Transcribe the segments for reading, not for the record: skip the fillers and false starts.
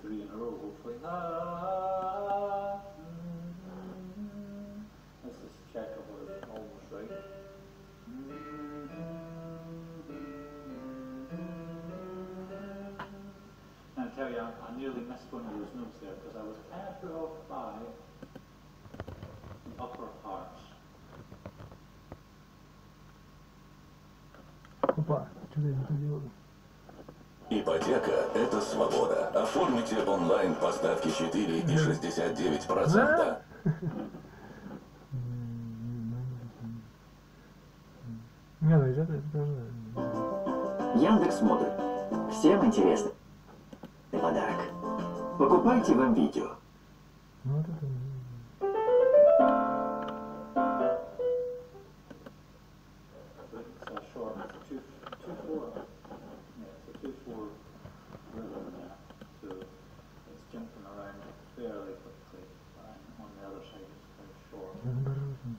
three in a row, hopefully. Let's just check if we're almost right. Now I tell you, I nearly missed one of those notes there because I was kind of put off by the upper parts. Опа, что я это делаю? Ипотека – это свобода. Оформите онлайн по ставке 4,69%. Яндекс модуль. Всем интересный подарок. Покупайте в eVGENIY.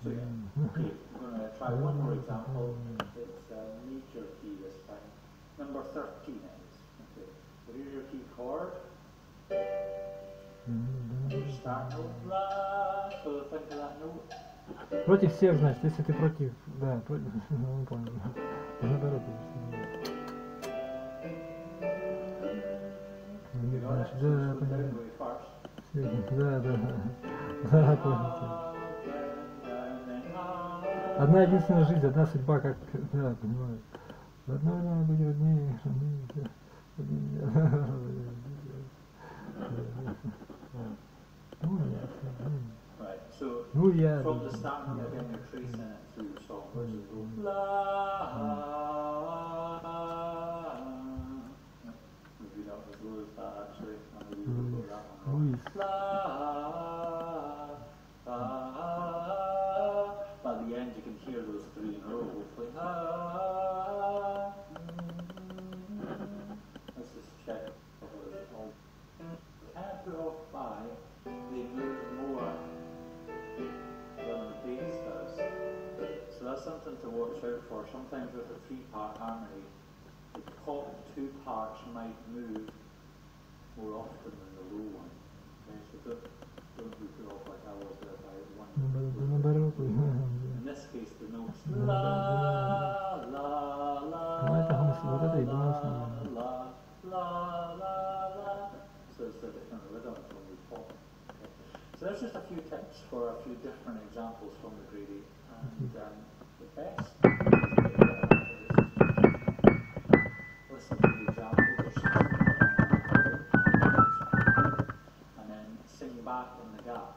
So yeah, okay, we're going to try one more example. It's a major key this time. Number 13 is. Okay, so here's your key chord. Your start note, la. So think of that note. Против всех, значит, если ты против, да, против, ну, понял. Наоборот, значит, да, понял. Да, понял. Одна единственная жизнь, одна судьба, как, да, понимаю. Одной надо быть роднее, Right, so ну, я... from the start, again, you're tracing it through the song. Verses go la. Maybe not as low as that actually. Maybe we'll go that one. La. By the end, you can hear those three in a row, hopefully. Let's just check. Kind of put off by they move more than the bass does. So that's something to watch out for. Sometimes with a three-part harmony, the top two parts might move more often than the low one. Okay, so don't be put off like I was there by one. In this case, the notes la la la la la. So it's a different rhythm when we pop. Okay. So that's just a few tips for a few different examples from the Grady. And the best listen to the examples and then sing back in the gap.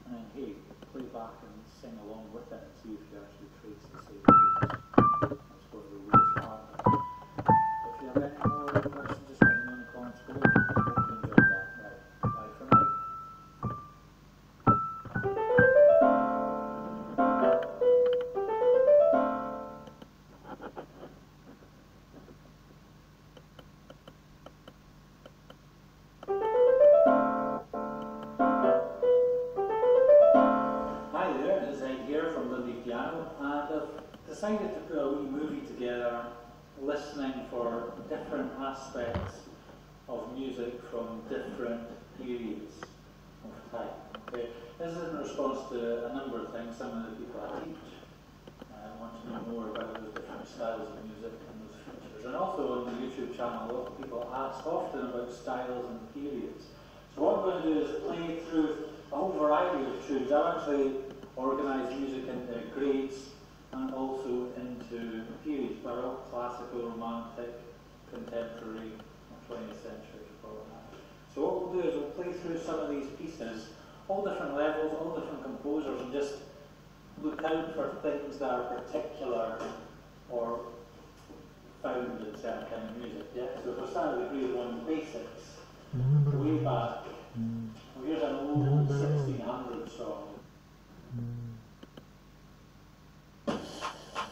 And then hey, play back and sing along with it and see if you actually trace the same notes. That's one of the rules are. If you have any more questions, just let me know in the comments below. Hope you enjoyed that. Right, bye for now. Hi there, it's Ed here from Lindy Piano, and I've decided to put a wee movie together listening for different aspects of music from different periods of time. Okay. This is in response to a number of things. Some of the people I teach want to know more about those different styles of music and those features. And also on the YouTube channel, a lot of people ask often about styles and periods. So what I'm going to do is play through a whole variety of tunes. I've actually organised music into grades and also into periods, baroque, classical, romantic, contemporary, or 20th century. So what we'll do is we'll play through some of these pieces, all different levels, all different composers, and just look out for things that are particular or found in certain kind of music. Yeah? So if we start with the grade 1 basics, way back, well, here's an old 1600 song.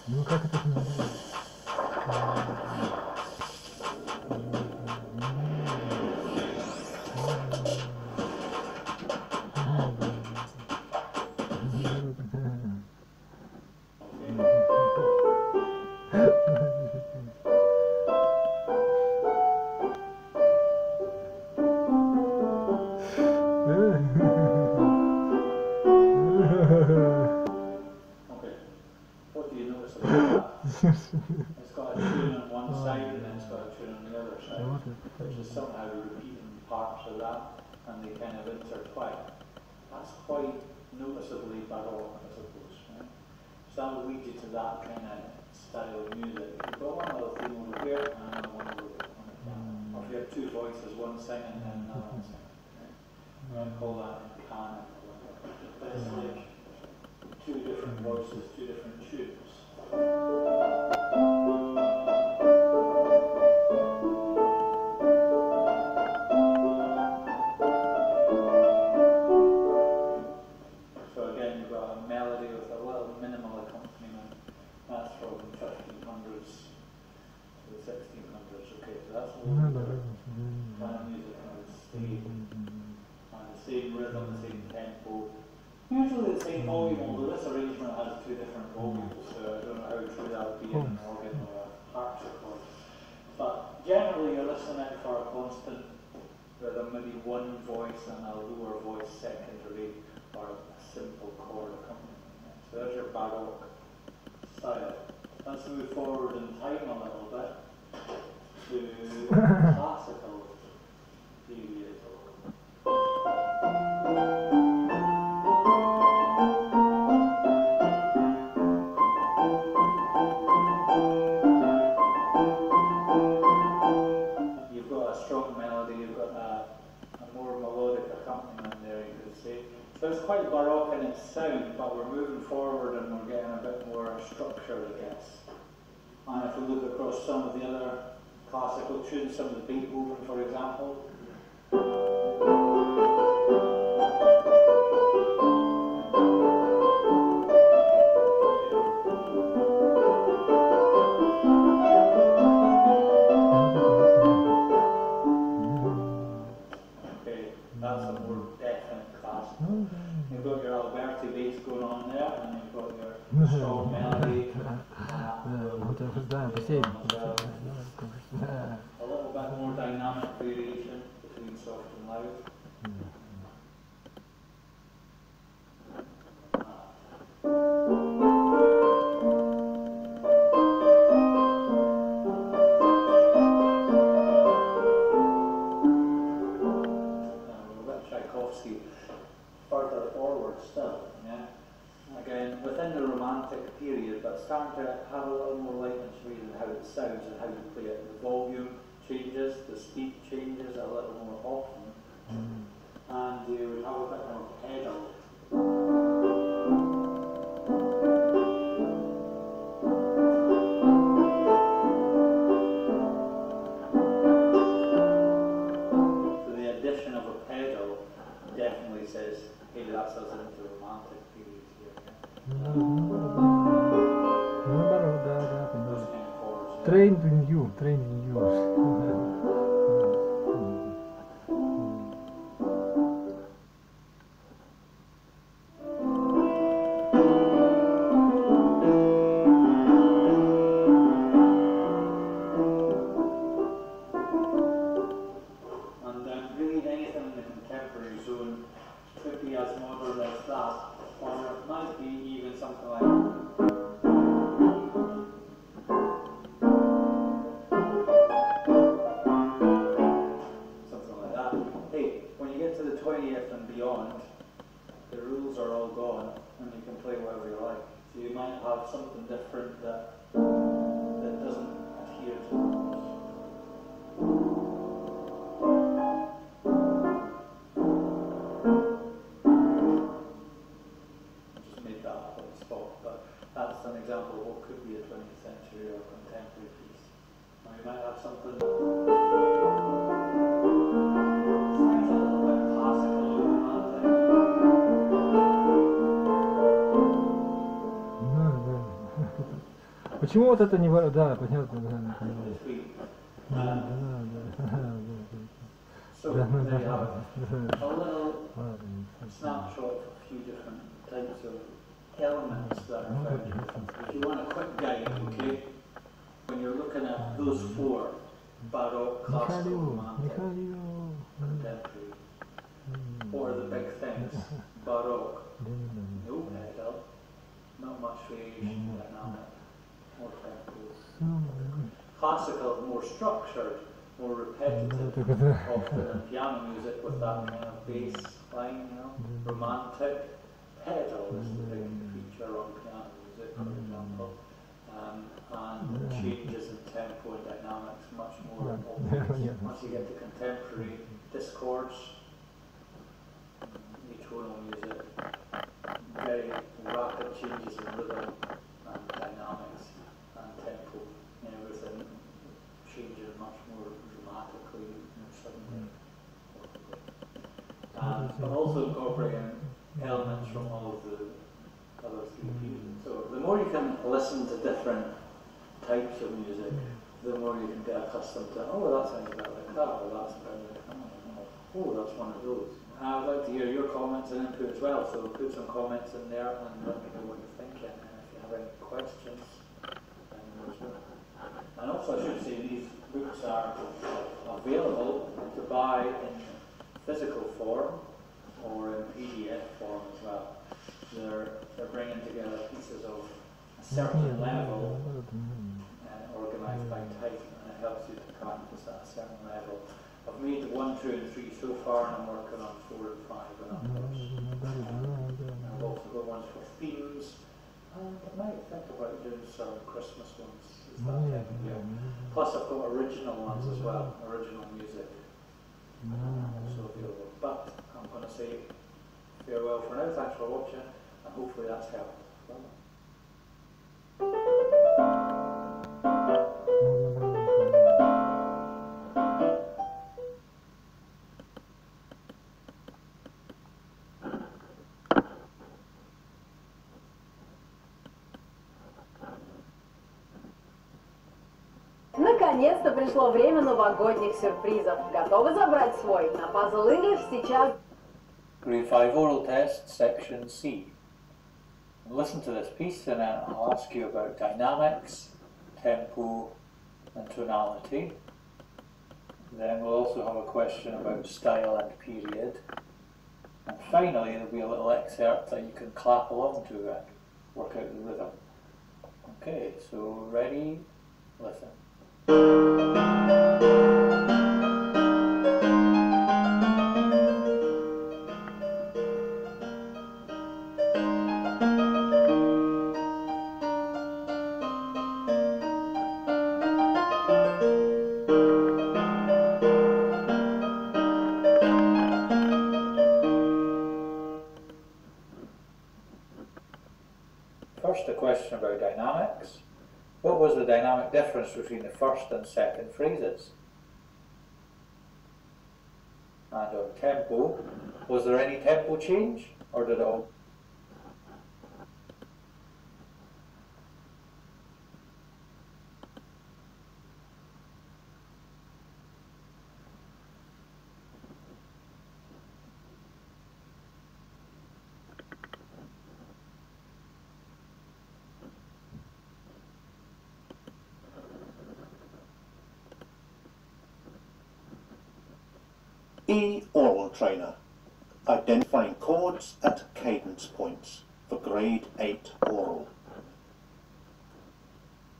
Ну как это называется? notice about that. It's got a tune on one side and then it's got a tune on the other side, which is somehow repeating parts of that, and they kind of intertwine. That's quite noticeably baroque, I suppose. Right? So that will lead you to that kind of style of music. You've got one little theme over here and another one over there on the piano. Or if you have two voices, one singing and then another one singing. Right? We're going to call that in canon. But it's like two different voices, two different tunes. Usually the same volume, although this arrangement has two different volumes, so I don't know how true that would be in an organ or a harpsichord. But generally you're listening for a constant rhythm, maybe one voice and a lower voice secondary, or a simple chord accompaniment. So there's your baroque style. Let's move forward in time a little bit to classical period. So it's quite baroque in its sound, but we're moving forward and we're getting a bit more structure, I guess. And if we look across some of the other classical tunes, some of the Beethoven, for example. Okay, that's a more definite classical. You've got your Alberti bass going on there, and you've got your strong melody. A little bit more dynamic variation between soft and loud. Further forward still, yeah. Again, within the Romantic period, but starting to have a little more likeness in how it sounds and how you play it. The volume changes, the speed changes a little more often, and you would have a bit more pedal. So the addition of a pedal definitely says, hey, that's us into Romantic period here. Those kind of chords, yeah. Trained in you. And really anything in the contemporary zone could be as modern as that, or it might be even something like that. Hey, when you get to the 20th and beyond, the rules are all gone and you can play whatever you like. So you might have something different that doesn't adhere to rules. That's an example of what could be a 20th century or contemporary piece. Now you might have something sounds a little bit classical or romantic. Почему вот это не... Да, понятно, да. So there you have it. A little snapshot of a few different types of elements that are found. If you want a quick guide, okay, when you're looking at those four, baroque, classical, romantic, contemporary, what are the big things? Baroque, no pedal, not much variation, dynamic. classical is more structured, more repetitive, often in piano music with that kind of bass line, you know, romantic. Pedal is the big feature on piano music, for example, and changes in tempo and dynamics much more obvious. Once you get to contemporary discourse, tonal music, very rapid changes in rhythm and dynamics and tempo, and everything changes much more dramatically, suddenly. But also incorporating elements from all of the other three periods. So the more you can listen to different types of music, the more you can get accustomed to, oh, that sounds a bit like that, or that's a bit like that, oh, that's one of those. I'd like to hear your comments and input as well, so put some comments in there and let me know what you're thinking, and if you have any questions, let me know as well. And also I should say these books are available to buy in physical form or in PDF form as well. They're bringing together pieces of a certain level organised by type, and it helps you to practice at a certain level. I've made 1, 2 and 3 so far, and I'm working on 4 and 5 and others. I've also got ones for themes, and I might think about doing some Christmas ones. It's that time of year. Plus I've got original ones as well, original music also available. But I'm going to say farewell for now. Thanks for watching, and hopefully that's helped. Наконец-то пришло время новогодних сюрпризов. Готовы забрать свой? На Puzzle English сейчас... Grade 5 oral test, section C. Listen to this piece and then I'll ask you about dynamics, tempo and tonality. Then we'll also have a question about style and period. And finally there'll be a little excerpt that you can clap along to and work out the rhythm. Okay, so ready? Listen. First, a question about dynamics. What was the dynamic difference between the first and second phrases? And on tempo, was there any tempo change, or did it all... E-Oral Trainer, identifying chords at cadence points for Grade 8 Oral.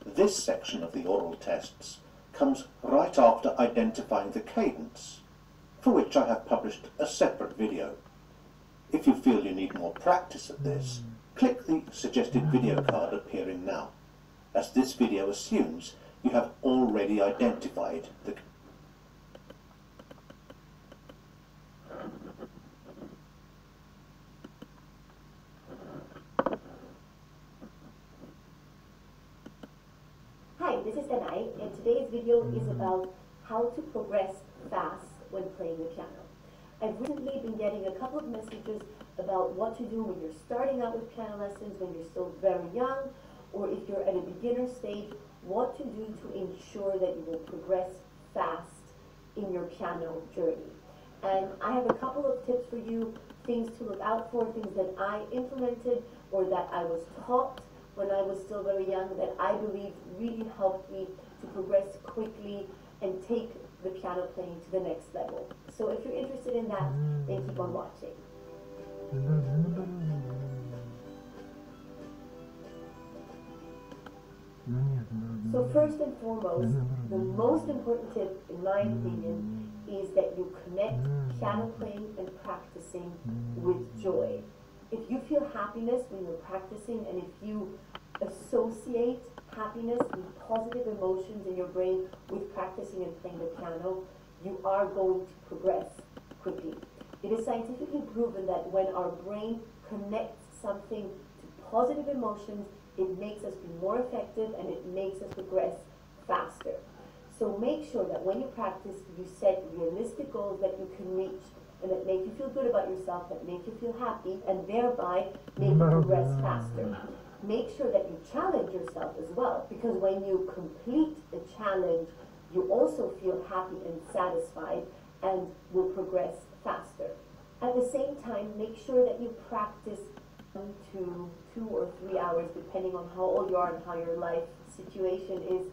This section of the oral tests comes right after identifying the cadence, for which I have published a separate video. If you feel you need more practice at this, click the suggested video card appearing now, as this video assumes you have already identified the Hi, this is Danai, and today's video is about how to progress fast when playing the piano. I've recently been getting a couple of messages about what to do when you're starting out with piano lessons, when you're still very young, or if you're at a beginner stage, what to do to ensure that you will progress fast in your piano journey. And I have a couple of tips for you, things to look out for, things that I implemented or that I was taught when I was still very young that I believe really helped me to progress quickly and take the piano playing to the next level. So if you're interested in that, then keep on watching. So first and foremost, the most important tip, in my opinion, is that you connect piano playing and practicing with joy. If you feel happiness when you're practicing, and if you associate happiness and positive emotions in your brain with practicing and playing the piano, you are going to progress quickly. It is scientifically proven that when our brain connects something to positive emotions, it makes us be more effective and it makes us progress faster. So make sure that when you practice, you set realistic goals that you can reach and that make you feel good about yourself, that make you feel happy, and thereby make you progress faster. Make sure that you challenge yourself as well, because when you complete the challenge, you also feel happy and satisfied and will progress faster. At the same time, make sure that you practice 1 to 2 or 3 hours, depending on how old you are and how your life situation is.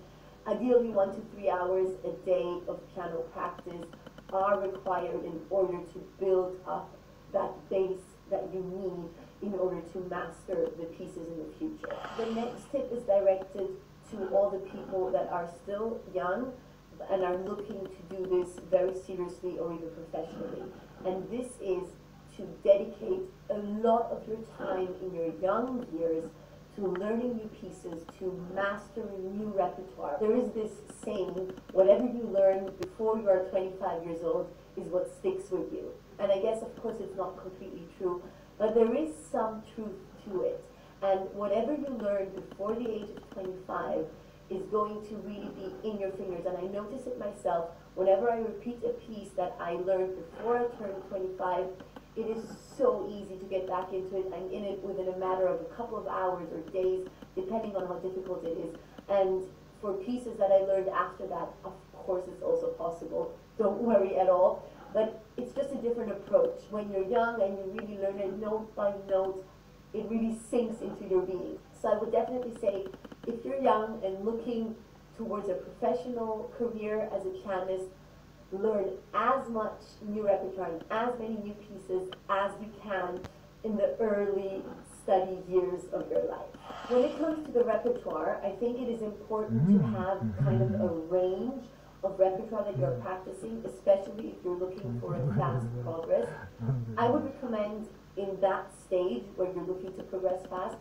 Ideally, 1 to 3 hours a day of piano practice are required in order to build up that base that you need in order to master the pieces in the future. The next tip is directed to all the people that are still young and are looking to do this very seriously or even professionally. And this is to dedicate a lot of your time in your young years to learning new pieces, to mastering new repertoire. There is this saying, whatever you learn before you are 25 years old is what sticks with you. And I guess, of course, it's not completely true, but there is some truth to it. And whatever you learn before the age of 25 is going to really be in your fingers. And I notice it myself, whenever I repeat a piece that I learned before I turned 25, it is so easy to get back into it. I'm in it within a matter of a couple of hours or days, depending on how difficult it is. And for pieces that I learned after that, of course it's also possible. Don't worry at all. But it's just a different approach. When you're young and you really learn it note by note, it really sinks into your being. So I would definitely say, if you're young and looking towards a professional career as a pianist, learn as much new repertoire and as many new pieces as you can in the early study years of your life. When it comes to the repertoire, I think it is important to have kind of a range of repertoire that you're practicing, especially if you're looking for a fast progress. I would recommend in that stage where you're looking to progress fast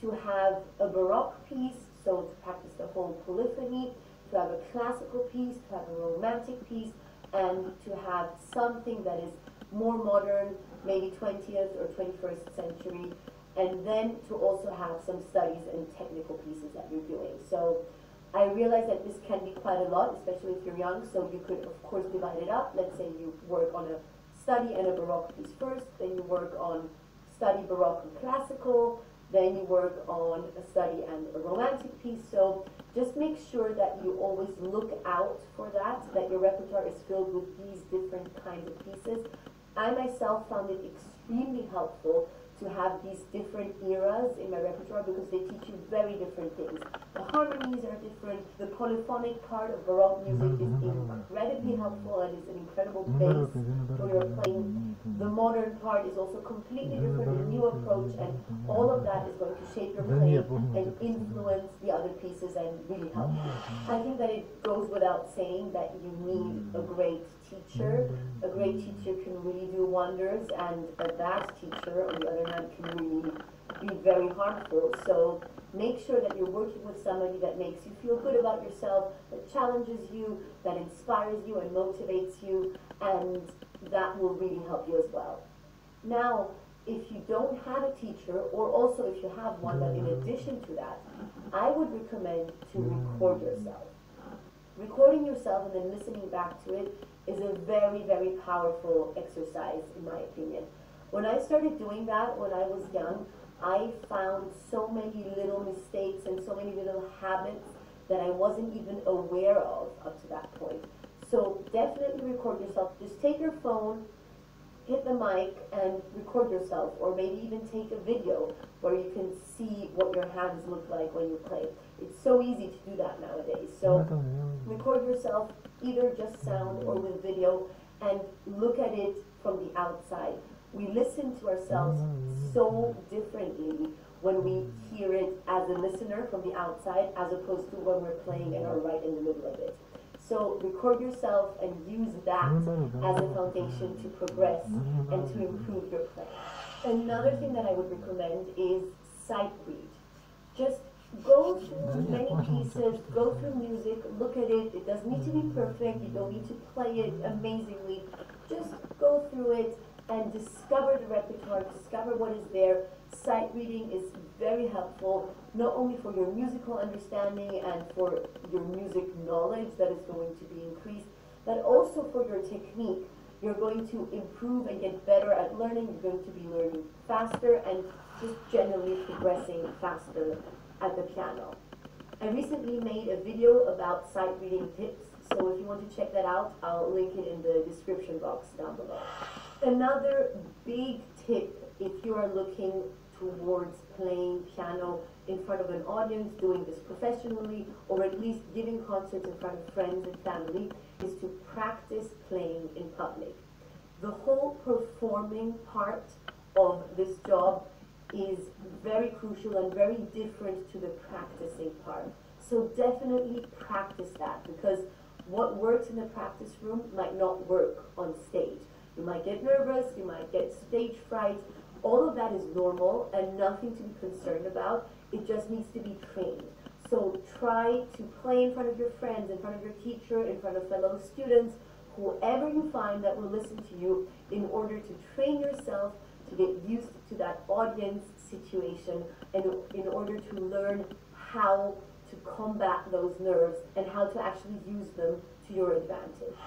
to have a Baroque piece, so to practice the whole polyphony, to have a classical piece, to have a romantic piece, and to have something that is more modern, maybe 20th or 21st century, and then to also have some studies and technical pieces that you're doing. So I realize that this can be quite a lot, especially if you're young, so you could of course divide it up. Let's say you work on a study and a Baroque piece first, then you work on study Baroque and classical, then you work on a study and a romantic piece. So just make sure that you always look out for that your repertoire is filled with these different kinds of pieces. I myself found it extremely helpful to have these different eras in my repertoire because they teach you very different things. The harmonies are different. The polyphonic part of Baroque music is incredibly helpful and is an incredible base for your playing. The modern part is also completely different, a new approach, and all of that is going to shape your playing and influence the other pieces and really help you. I think that it goes without saying that you need a great teacher. A great teacher can really do wonders, and a bad teacher, on the other hand, can really be very harmful. So make sure that you're working with somebody that makes you feel good about yourself, that challenges you, that inspires you and motivates you, and that will really help you as well. Now, if you don't have a teacher, or also if you have one, but in addition to that, I would recommend to record yourself. Recording yourself and then listening back to it is a very, very powerful exercise, in my opinion. When I started doing that when I was young, I found so many little mistakes and so many little habits that I wasn't even aware of up to that point. So definitely record yourself. Just take your phone, hit the mic, and record yourself, or maybe even take a video where you can see what your hands look like when you play. It's so easy to do that nowadays. So record yourself, either just sound or with video, and look at it from the outside. We listen to ourselves so differently when we hear it as a listener from the outside, as opposed to when we're playing and are right in the middle of it. So record yourself and use that as a foundation to progress and to improve your playing. Another thing that I would recommend is sight read. Just go through many pieces, go through music, look at it. It doesn't need to be perfect, you don't need to play it amazingly. Just go through it and discover the repertoire, discover what is there. Sight reading is very helpful, not only for your musical understanding and for your music knowledge that is going to be increased, but also for your technique. You're going to improve and get better at learning, you're going to be learning faster and just generally progressing faster at the piano. I recently made a video about sight reading tips, so if you want to check that out, I'll link it in the description box down below. Another big tip, if you are looking towards playing piano in front of an audience, doing this professionally, or at least giving concerts in front of friends and family, is to practice playing in public. The whole performing part of this job is very crucial and very different to the practicing part. So definitely practice that, because what works in the practice room might not work on stage. You might get nervous, you might get stage fright. All of that is normal and nothing to be concerned about. It just needs to be trained. So try to play in front of your friends, in front of your teacher, in front of fellow students, whoever you find that will listen to you, in order to train yourself to get used to that audience situation and in order to learn how to combat those nerves and how to actually use them to your advantage.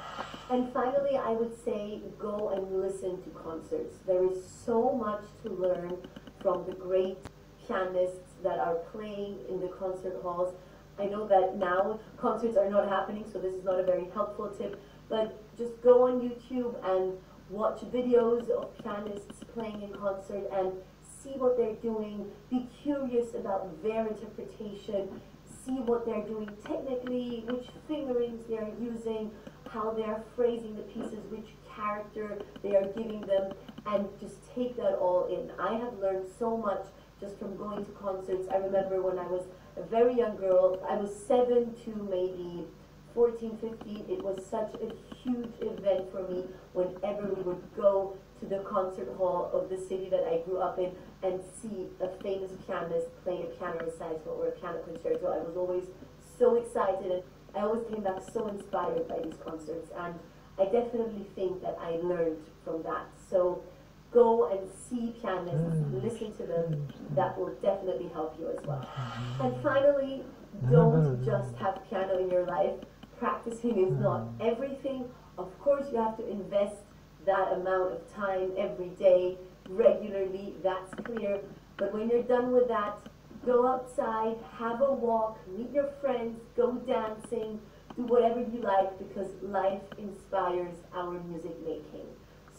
And finally, I would say go and listen to concerts. There is so much to learn from the great pianists that are playing in the concert halls. I know that now concerts are not happening, so this is not a very helpful tip, but just go on YouTube and watch videos of pianists playing in concert and see what they're doing. Be curious about their interpretation. See what they're doing technically, which fingerings they're using, how they're phrasing the pieces, which character they are giving them, and just take that all in. I have learned so much just from going to concerts. I remember when I was a very young girl, I was 7 to maybe 14, 15, it was such a huge event for me whenever we would go to the concert hall of the city that I grew up in and see a famous pianist play a piano recital or a piano concerto. I was always so excited, and I always came back so inspired by these concerts, and I definitely think that I learned from that. So go and see pianists, listen to them. That will definitely help you as well. And finally, don't just have piano in your life. Practicing is not everything. Of course, you have to invest that amount of time every day, regularly, that's clear. But when you're done with that, go outside, have a walk, meet your friends, go dancing, do whatever you like, because life inspires our music making.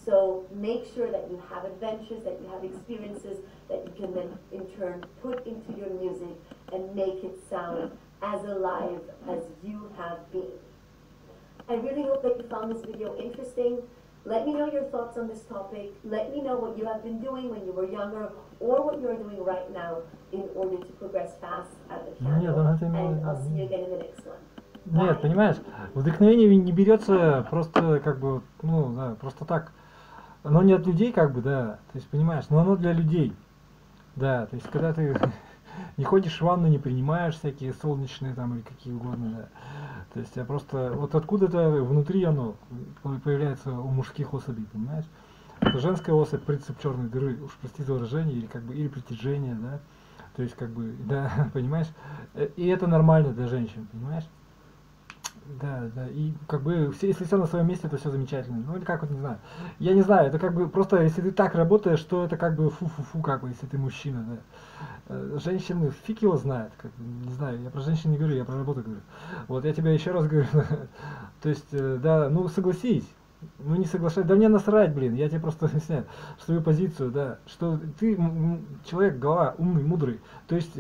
So make sure that you have adventures, that you have experiences that you can then in turn put into your music and make it sound as alive as you have been. I really hope that you found this video interesting. Let me know your thoughts on this topic. Let me know what you have been doing when you were younger or what you are doing right now in order to progress fast at the piano. And I'll see you again in the next one. Нет, понимаешь, вдохновение не берется просто как бы, ну, да, просто так. Оно не от людей, как бы, да, то есть, понимаешь, но оно для людей. Да, то есть, когда ты не ходишь в ванну, не принимаешь всякие солнечные там или какие угодно, да. То есть, я просто, вот откуда-то внутри оно появляется у мужских особей, понимаешь? Это женская особь, принцип черной дыры, уж прости за выражение, или как бы, или притяжение, да. То есть, как бы, да, понимаешь? И это нормально для женщин, понимаешь? Да, да, и как бы, если все на своем месте, то все замечательно. Ну или как вот, не знаю. Я не знаю, это как бы просто, если ты так работаешь, то это как бы фу-фу-фу, как бы, если ты мужчина, да. Женщины, фиг его знает, как, не знаю, я про женщин не говорю, я про работу говорю. Вот, я тебе еще раз говорю, то есть, да, ну согласись, Ну не соглашайся, да мне насрать, блин, я тебе просто объясняю свою позицию, да, что ты человек, голова, умный, мудрый, то есть,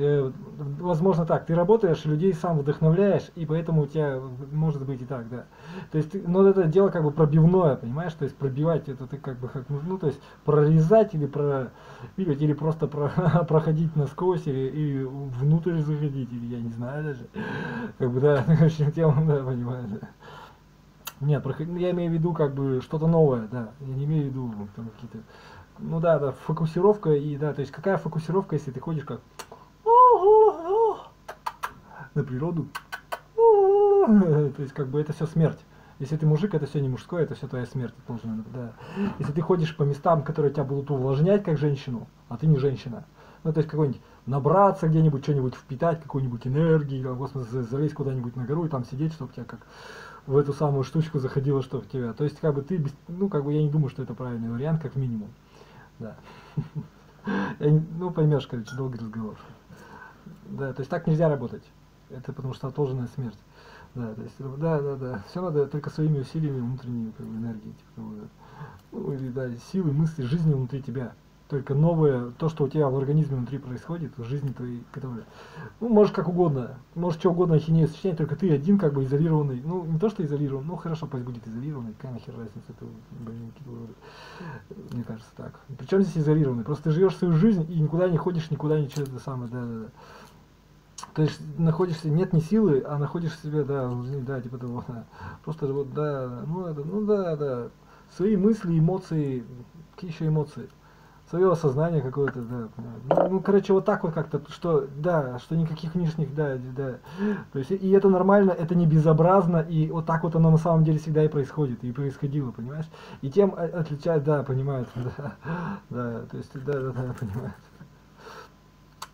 возможно так, ты работаешь, людей сам вдохновляешь, и поэтому у тебя может быть и так, да, то есть, но это дело как бы пробивное, понимаешь, то есть пробивать это ты как бы, ну то есть прорезать или пробивать, или просто проходить насквозь, или внутрь заходить, или я не знаю даже, как бы, да, в общем, тема, да, понимаешь, да. Нет, я имею в виду как бы что-то новое, да. Я не имею в виду там какие-то. Ну да, да, фокусировка и да, то есть какая фокусировка, если ты ходишь как на природу, то есть как бы это все смерть. Если ты мужик, это все не мужское, это все твоя смерть. Должен, да. Если ты ходишь по местам, которые тебя будут увлажнять как женщину, а ты не женщина, ну то есть какой-нибудь набраться где-нибудь, что-нибудь впитать, какую-нибудь энергию, или, господи, залезть куда-нибудь на гору и там сидеть, чтобы тебя как в эту самую штучку заходило, что в тебя. То есть, как бы ты, ну, как бы я не думаю, что это правильный вариант, как минимум. Да. Ну, поймешь, короче, долгий разговор. Да, то есть так нельзя работать. Это потому что отложенная смерть. Да, то есть, да. Все надо только своими усилиями внутренней как бы, энергии. Типа, ну, или, да, силы, мысли, жизни внутри тебя. Только новое, то, что у тебя в организме внутри происходит, в жизни твоей, которая, ну, можешь как угодно, можешь что угодно ахинею сочинять, только ты один, как бы, изолированный, ну, не то, что изолирован, ну, хорошо, пусть будет изолированный, какая нахер разница, это, блин, мне кажется, так. Причем здесь изолированный, просто ты живешь свою жизнь и никуда не ходишь, никуда ничего, это самое, да. То есть находишься, нет ни силы, а находишь себя, да, типа того, да. Просто вот, да, да, свои мысли, эмоции, какие еще эмоции? Свое осознание какое-то, да. Ну, короче, вот так вот как-то, что, да, что никаких лишних, да. То есть, и это нормально, это не безобразно, и вот так вот оно на самом деле всегда и происходит, и происходило, понимаешь? И тем отличает, да, понимают, да, то есть, да, понимают.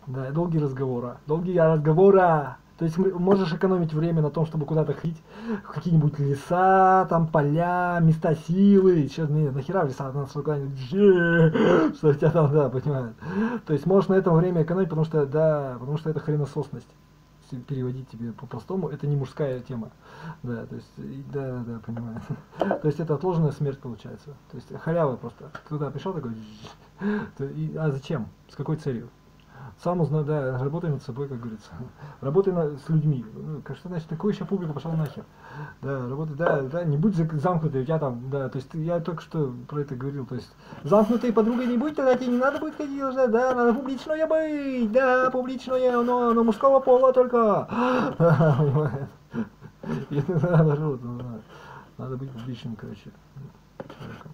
Да, долгие разговоры. То есть можешь экономить время на том, чтобы куда-то ходить, в какие-нибудь леса, там поля, места силы. Сейчас нахера в леса, надо куда-нибудь, что у тебя там, да, понимают. То есть можешь на этом время экономить, потому что, да, потому что это хренососность. Если переводить тебе по-простому, это не мужская тема. Да, то есть, да, понимаю. То есть это отложенная смерть получается. То есть халява просто. Туда пришел такой, а зачем? С какой целью? Сам узнаю, да, работай над собой, как говорится. Работай с людьми. Что значит, такую еще публику пошел нахер. Да, работай, да, не будь замкнутый, у тебя там, да, то есть я только что про это говорил, то есть замкнутой подругой не будь, тогда тебе не надо будет ходить уже, да, надо публичная быть, да, публичная, но мужского пола только. Да, понимаешь. И наоборот, надо быть публичным, короче, человеком.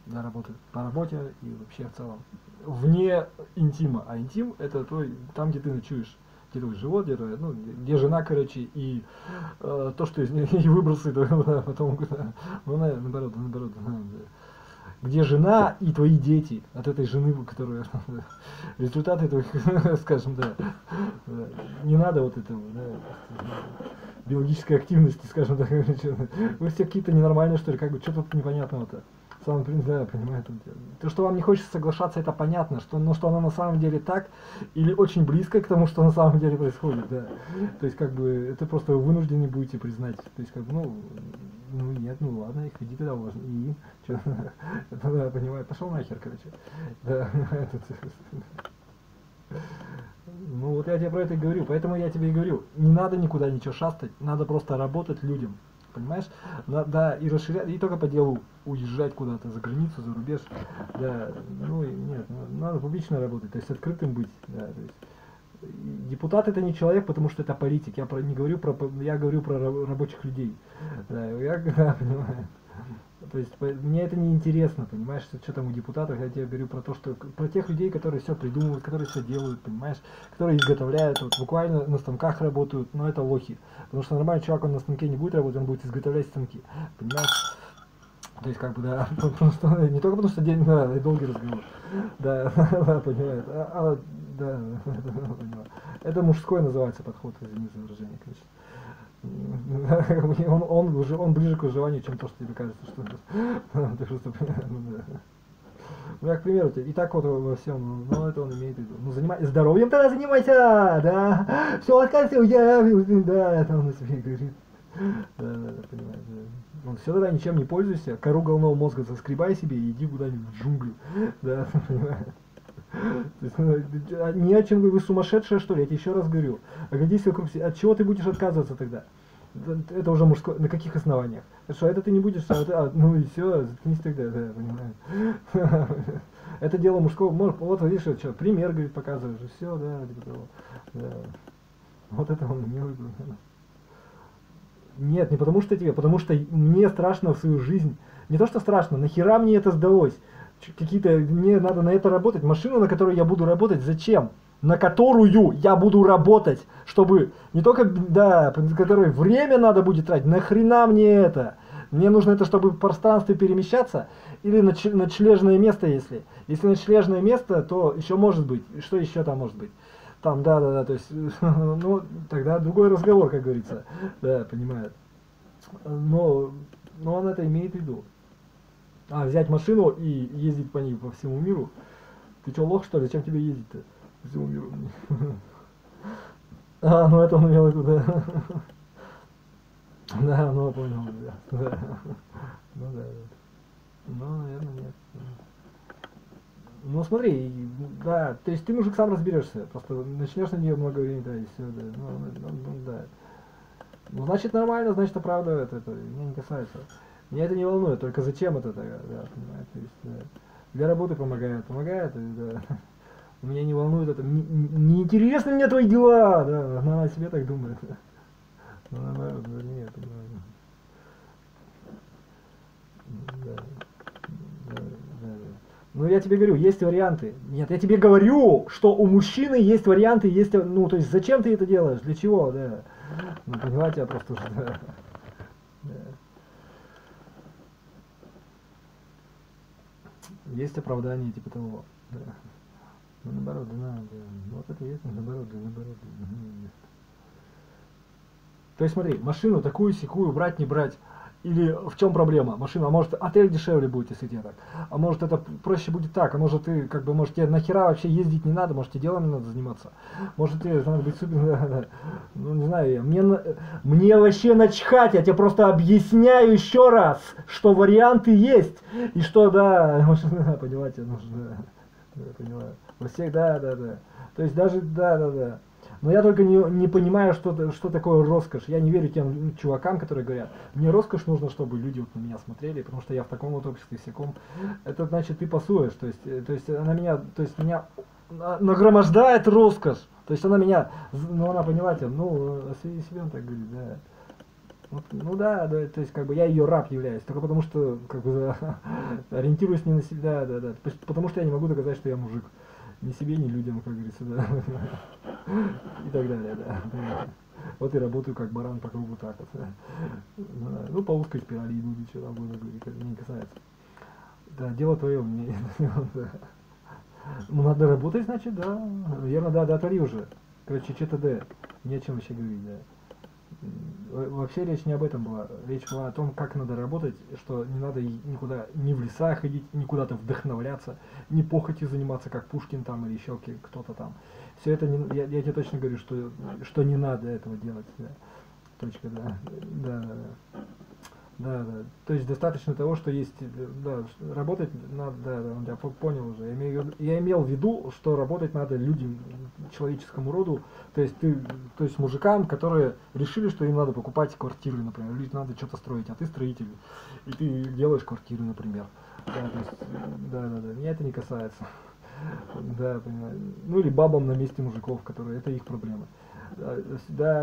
Да, работает по работе и вообще в целом вне интима, а интим это твой, там где ты ночуешь, где твой живот, где жена, короче, и то, что из нее и выбросы, потом, наоборот, где жена и твои дети от этой жены, которая результаты твоих, скажем, да, не надо вот этого, да, биологической активности, скажем так, вы все какие-то ненормальные, что ли, как бы, что тут непонятного-то. Сам принцип, да, понимаю. То, что вам не хочется соглашаться, это понятно, но что оно на самом деле так, или очень близко к тому, что на самом деле происходит, да. То есть, как бы, это просто вы вынуждены будете признать. То есть, как бы, ну нет, ну ладно, иди туда, можно. И, что, это, да, понимаю, пошел нахер, короче. Да, ну вот я тебе про это и говорю, поэтому я тебе и говорю, не надо никуда ничего шастать, надо просто работать людям. Понимаешь? Да, и расширять, и только по делу уезжать куда-то за границу, за рубеж. Да, ну нет, надо публично работать, то есть открытым быть. Да, то есть, депутат это не человек, потому что это политик. Я говорю про рабочих людей. Да, да, понимаю. То есть мне это не интересно, понимаешь, что там у депутатов, я тебе говорю про то, что про тех людей, которые все придумывают, которые все делают, понимаешь, которые изготовляют, вот буквально на станках работают, но это лохи. Потому что нормальный чувак, он на станке не будет работать, он будет изготовлять станки, понимаешь? То есть, как бы, да, не только потому что день, да, и долгий разговор. Да, понимаю. Да, понимаю. Это мужской называется подход, извини за выражение, конечно. Он ближе к выживанию, чем то, что тебе кажется, что ну, я, к примеру, и так вот во всем, ну, это он имеет в виду. Ну, здоровьем тогда занимайся, да, все, отказывайся, да, это он на себе говорит. Понимаешь, да. Все, тогда ничем не пользуйся, кору головного мозга заскребай себе и иди куда-нибудь в джунгли, да, понимаешь. Ни о чем, вы сумасшедшая, что ли, я тебе еще раз говорю. Оглядись вокруг себя, от чего ты будешь отказываться тогда? Это уже мужское, на каких основаниях? Что, это ты не будешь, ну и все, заткнись тогда, да, понимаешь. Это дело мужского, вот видишь, что, пример, говорит, показываешь, и все, да, типа того, да. Вот это он не выбрал. Нет, не потому что тебе, потому что мне страшно в свою жизнь. Не то что страшно, нахера мне это сдалось? Какие-то, мне надо на это работать. Машину, на которой я буду работать, зачем? На которую я буду работать, чтобы не только, да, на которой время надо будет тратить, нахрена мне это? Мне нужно это, чтобы в пространстве перемещаться, или на ночлежное место, если. Если ночлежное место, то еще может быть. Что еще там может быть? Там, да, то есть, ну, тогда другой разговор, как говорится, да, понимает. Но он это имеет в виду. А взять машину и ездить по ней по всему миру? Ты что, лох, что ли? Зачем тебе ездить-то по всему миру? А, ну это он имел в виду, да. Да, ну понял, да. Ну да. Ну, наверное, нет. Ну смотри, да, то есть ты, мужик, сам разберешься, просто начнешь на нее много времени тратить, все, да, да. Ну, значит нормально, значит оправдывает это, меня не касается. Меня это не волнует, только зачем это, да, понимаете, то есть, да. Для работы помогает, да. Меня не волнует это, не интересны мне твои дела, да, она о себе так думает. Ну, наоборот, нет, да. Ну, я тебе говорю, есть варианты. Нет, я тебе говорю, что у мужчины есть варианты, есть, ну, то есть, зачем ты это делаешь, для чего, да. Ну, понимаете, я просто уже, да. Есть оправдание, типа того, да. Ну, наоборот, да, вот это есть, наоборот, да. То есть, смотри, машину такую-сякую брать, не брать. Или в чем проблема? Машина, а может отель дешевле будет, если тебе так. А может это проще будет так. А может ты, как бы, может тебе нахера вообще ездить не надо, может тебе делом не надо заниматься. Может тебе надо быть супер, ну не знаю, мне вообще начхать, я тебе просто объясняю еще раз, что варианты есть. И что, да, понимаете, нужно, да, понимаю. Во всех, да. То есть даже, да. Но я только не понимаю, что такое роскошь. Я не верю тем чувакам, которые говорят, мне роскошь нужно, чтобы люди вот на меня смотрели, потому что я в таком вот обществе, всяком. Это значит, ты пасуешь. То есть меня нагромождает роскошь. То есть она меня, ну она, понимаете, ну, о себе он так говорит, да. Вот, ну да, то есть как бы я ее раб являюсь, только потому что как бы ориентируюсь не на себя, да. Потому что я не могу доказать, что я мужик. Ни себе, ни людям, как говорится, да. И так далее, да. Вот и работаю как баран по кругу так вот. Ну, по узкой спирали иду, что там буду говорить, как меня не касается. Да, дело твое, мне. Ну, надо работать, значит, да. Наверное, да, отвали уже. Короче, что-то да. Не о чем вообще говорить, да. Вообще речь не об этом была. Речь была о том, как надо работать, что не надо никуда, ни в леса ходить, ни куда-то вдохновляться, ни похотью заниматься, как Пушкин там или еще кто-то там. Все это, я тебе точно говорю, что не надо этого делать. Да. Точка, да. Да. То есть достаточно того, что есть, да, работать надо, да, я понял уже. Я имел в виду, что работать надо людям, человеческому роду, то есть мужикам, которые решили, что им надо покупать квартиры, например, или надо что-то строить, а ты строитель, и ты делаешь квартиры, например. Да, то есть, да, меня это не касается. Да, понимаю. Ну или бабам на месте мужиков, которые, это их проблемы. Да,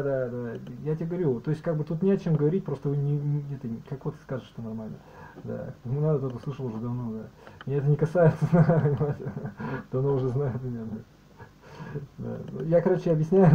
я тебе говорю, то есть как бы тут не о чем говорить, просто вы это, как вот скажешь, что нормально. Да, ну надо, кто-то слышал уже давно, да. Меня это не касается, давно уже знают меня. Да. Я, короче, объясняю.